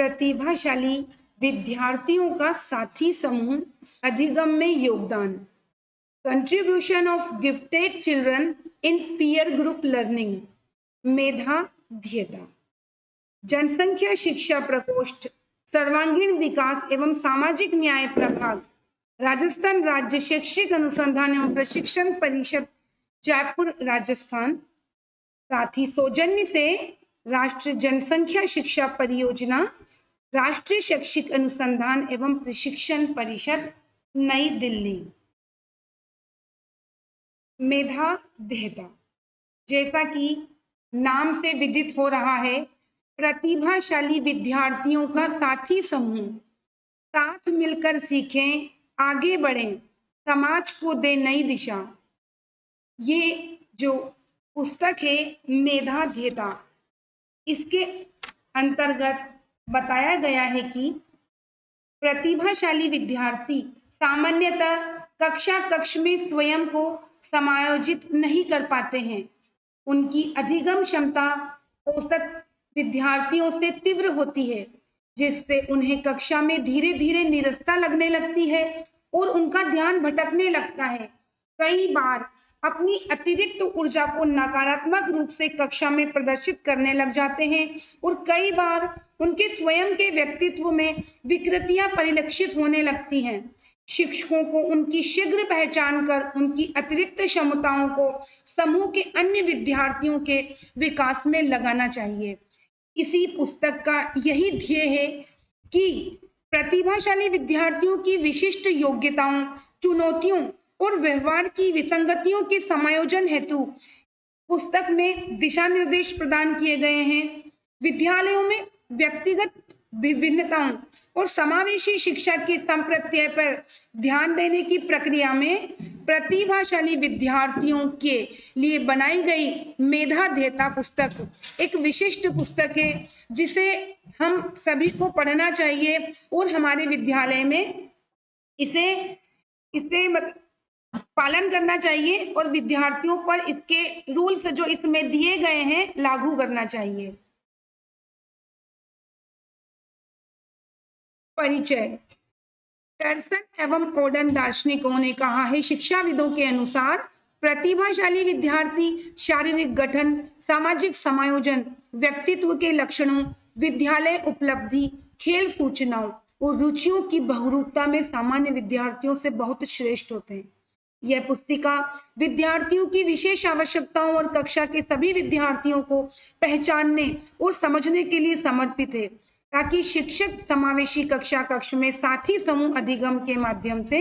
प्रतिभाशाली विद्यार्थियों का साथी समूह अधिगम में योगदान। Contribution of gifted children in peer group learning. मेधाध्यता। जनसंख्या शिक्षा प्रकोष्ठ, सर्वांगीण विकास एवं सामाजिक न्याय प्रभाग, राजस्थान राज्य शैक्षिक अनुसंधान एवं प्रशिक्षण परिषद, जयपुर, राजस्थान। साथ ही सौजन्य से राष्ट्रीय जनसंख्या शिक्षा परियोजना, राष्ट्रीय शैक्षिक अनुसंधान एवं प्रशिक्षण परिषद, नई दिल्ली। मेधाध्यता, जैसा कि नाम से विदित हो रहा है, प्रतिभाशाली विद्यार्थियों का साथी समूह, साथ मिलकर सीखें, आगे बढ़ें, समाज को दे नई दिशा। ये जो पुस्तक है मेधाध्यता, इसके अंतर्गत बताया गया है कि प्रतिभाशाली विद्यार्थी सामान्यतः कक्ष में स्वयं को समायोजित नहीं कर पाते हैं। उनकी अधिगम क्षमता औसत विद्यार्थियों से तीव्र होती है, जिससे उन्हें कक्षा में धीरे धीरे नीरसता लगने लगती है और उनका ध्यान भटकने लगता है। कई बार अपनी अतिरिक्त ऊर्जा को नकारात्मक रूप से कक्षा में प्रदर्शित करने लग जाते हैं और कई बार उनके स्वयं के व्यक्तित्व में विकृतियां परिलक्षित होने लगती हैं। शिक्षकों को उनकी शीघ्र पहचान कर उनकी अतिरिक्त क्षमताओं को समूह के अन्य विद्यार्थियों के विकास में लगाना चाहिए। इसी पुस्तक का यही ध्येय है कि प्रतिभाशाली विद्यार्थियों की विशिष्ट योग्यताओं, चुनौतियों और व्यवहार की विसंगतियों के समायोजन हेतु पुस्तक में दिशा निर्देश प्रदान किए गए हैं। विद्यालयों में व्यक्तिगत विभिन्नताओं और समावेशी शिक्षा के संप्रत्यय पर ध्यान देने की प्रक्रिया में प्रतिभाशाली विद्यार्थियों के लिए बनाई गई मेधाध्यता पुस्तक एक विशिष्ट पुस्तक है, जिसे हम सभी को पढ़ना चाहिए और हमारे विद्यालय में इसे पालन करना चाहिए और विद्यार्थियों पर इसके रूल्स जो इसमें दिए गए हैं लागू करना चाहिए। परिचय। टर्सन एवं ओडन दार्शनिकों ने कहा है, शिक्षाविदों के अनुसार प्रतिभाशाली विद्यार्थी शारीरिक गठन, सामाजिक समायोजन, व्यक्तित्व के लक्षणों, विद्यालय उपलब्धि, खेल सूचनाओं और रुचियों की बहुरूपता में सामान्य विद्यार्थियों से बहुत श्रेष्ठ होते हैं। यह पुस्तिका विद्यार्थियों की विशेष आवश्यकताओं और कक्षा के सभी विद्यार्थियों को पहचानने और समझने के लिए समर्पित है, ताकि शिक्षक समावेशी कक्ष में साथी समूह अधिगम के माध्यम से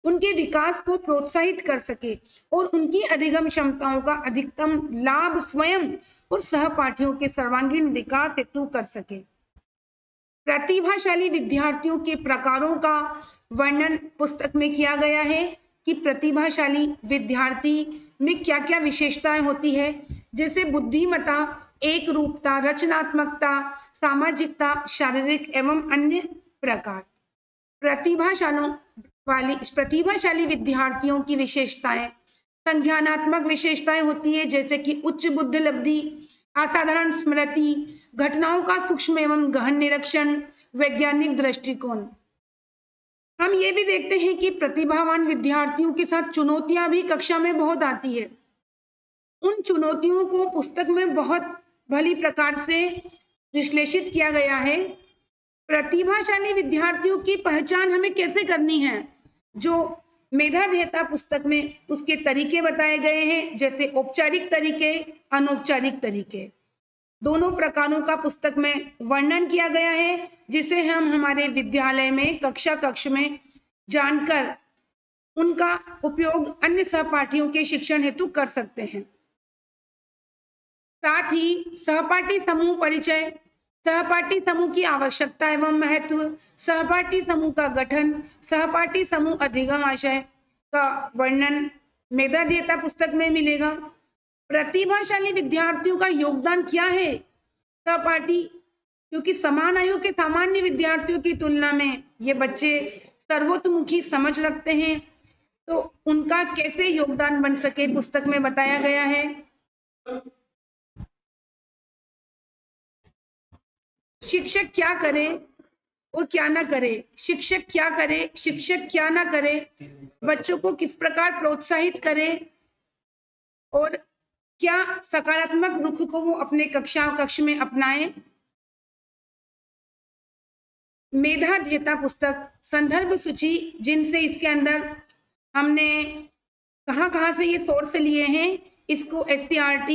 उनके विकास को प्रोत्साहित कर सके और उनकी अधिगम क्षमताओं का अधिकतम लाभ स्वयं और सहपाठियों के सर्वांगीण विकास हेतु कर सके। प्रतिभाशाली विद्यार्थियों के प्रकारों का वर्णन पुस्तक में किया गया है कि प्रतिभाशाली विद्यार्थी में क्या क्या विशेषताएं होती है, जैसे बुद्धिमत्ता, एक रूपता, रचनात्मकता, सामाजिकता, शारीरिक एवं अन्य प्रकार। प्रतिभाशाली विद्यार्थियों की विशेषताएं संज्ञानात्मक विशेषताएं होती है, जैसे कि उच्च बुद्धिलब्धि, असाधारण स्मृति, घटनाओं का सूक्ष्म एवं गहन निरीक्षण, वैज्ञानिक दृष्टिकोण। हम ये भी देखते हैं कि प्रतिभावान विद्यार्थियों के साथ चुनौतियां भी कक्षा में बहुत आती है। उन चुनौतियों को पुस्तक में बहुत भली प्रकार से विश्लेषित किया गया है। प्रतिभाशाली विद्यार्थियों की पहचान हमें कैसे करनी है, जो मेधाध्यता पुस्तक में उसके तरीके बताए गए हैं, जैसे औपचारिक तरीके, अनौपचारिक तरीके, दोनों प्रकारों का पुस्तक में वर्णन किया गया है, जिसे हम हमारे विद्यालय में कक्ष में जानकर उनका उपयोग अन्य सहपाठियों के शिक्षण हेतु कर सकते हैं। साथ ही सहपाठी समूह परिचय, सहपाठी समूह की आवश्यकता एवं महत्व, सहपाठी समूह का गठन, सहपाठी समूह अधिगम आशय का वर्णन मेधाध्यता पुस्तक में मिलेगा। प्रतिभाशाली विद्यार्थियों का योगदान क्या है सहपाठी, क्योंकि समान आयु के सामान्य विद्यार्थियों की तुलना में ये बच्चे सर्वतोमुखी समझ रखते हैं, तो उनका कैसे योगदान बन सके पुस्तक में बताया गया है। शिक्षक क्या करे और क्या ना करे, शिक्षक क्या करे, शिक्षक क्या ना करे, बच्चों को किस प्रकार प्रोत्साहित करे और क्या सकारात्मक रुख को वो अपने कक्ष में अपनाए। मेधाध्येता पुस्तक संदर्भ सूची, जिनसे इसके अंदर हमने कहाँ से ये सोर्स लिए हैं, इसको SCERT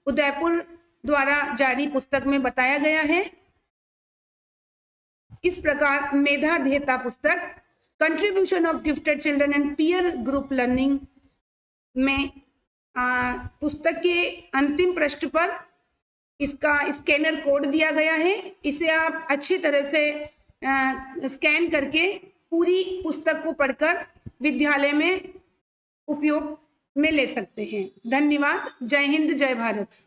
उदयपुर द्वारा जारी पुस्तक में बताया गया है। इस प्रकार मेधाध्येता पुस्तक contribution of gifted children and peer group learning में पुस्तक के अंतिम पृष्ठ पर इसका स्कैनर कोड दिया गया है। इसे आप अच्छी तरह से स्कैन करके पूरी पुस्तक को पढ़कर विद्यालय में उपयोग में ले सकते हैं। धन्यवाद। जय हिंद, जय भारत।